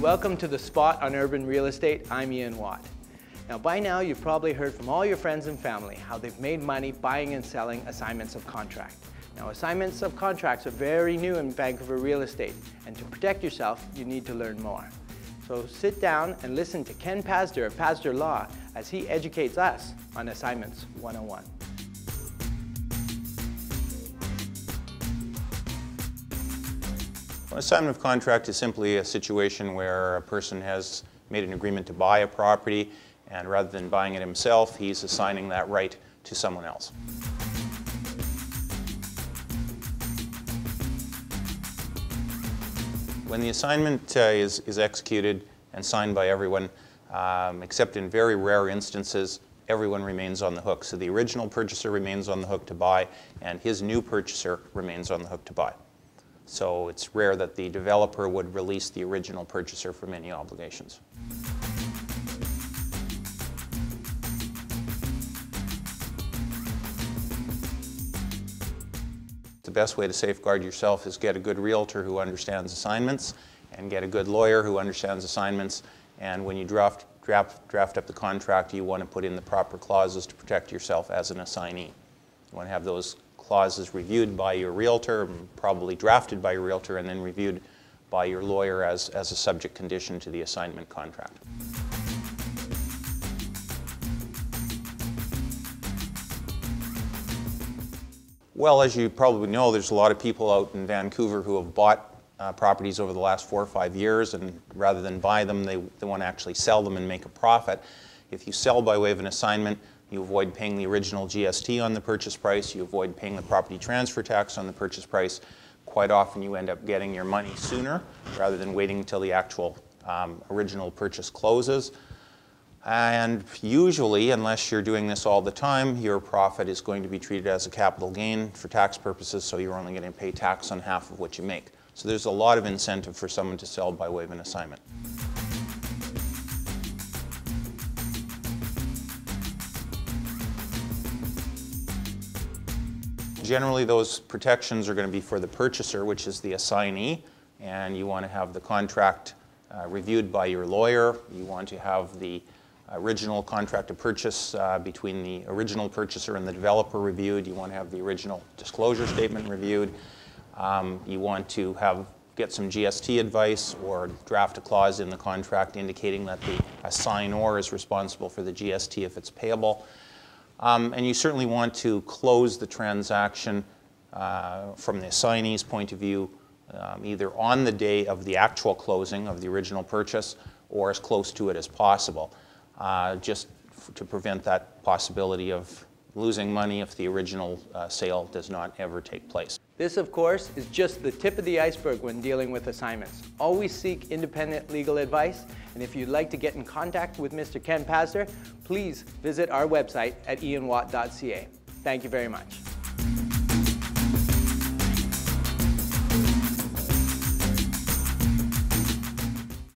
Welcome to The Spot on Urban Real Estate. I'm Ian Watt. Now by now you've probably heard from all your friends and family how they've made money buying and selling assignments of contract. Now assignments of contracts are very new in Vancouver real estate, and to protect yourself you need to learn more. So sit down and listen to Ken Pazder of Pazder Law as he educates us on Assignments 101. An assignment of contract is simply a situation where a person has made an agreement to buy a property, and rather than buying it himself, he's assigning that right to someone else. When the assignment is executed and signed by everyone, except in very rare instances, everyone remains on the hook. So the original purchaser remains on the hook to buy, and his new purchaser remains on the hook to buy. So it's rare that the developer would release the original purchaser from any obligations. The best way to safeguard yourself is get a good realtor who understands assignments, and get a good lawyer who understands assignments. And when you draft up the contract, you want to put in the proper clauses to protect yourself as an assignee. You want to have those clauses reviewed by your realtor, probably drafted by your realtor, and then reviewed by your lawyer as a subject condition to the assignment contract. Well, as you probably know, there's a lot of people out in Vancouver who have bought properties over the last 4 or 5 years, and rather than buy them, they want to actually sell them and make a profit. If you sell by way of an assignment, you avoid paying the original GST on the purchase price, you avoid paying the property transfer tax on the purchase price. Quite often you end up getting your money sooner rather than waiting until the actual original purchase closes. And usually, unless you're doing this all the time, your profit is going to be treated as a capital gain for tax purposes, so you're only going to pay tax on half of what you make. So there's a lot of incentive for someone to sell by way of an assignment. Generally, those protections are going to be for the purchaser, which is the assignee, and you want to have the contract reviewed by your lawyer. You want to have the original contract of purchase between the original purchaser and the developer reviewed. You want to have the original disclosure statement reviewed. You want to get some GST advice or draft a clause in the contract indicating that the assignor is responsible for the GST if it's payable. And you certainly want to close the transaction from the assignee's point of view either on the day of the actual closing of the original purchase or as close to it as possible, just to prevent that possibility of losing money if the original sale does not ever take place. This, of course, is just the tip of the iceberg when dealing with assignments. Always seek independent legal advice, and if you'd like to get in contact with Mr. Ken Pazder, please visit our website at ianwatt.ca. Thank you very much.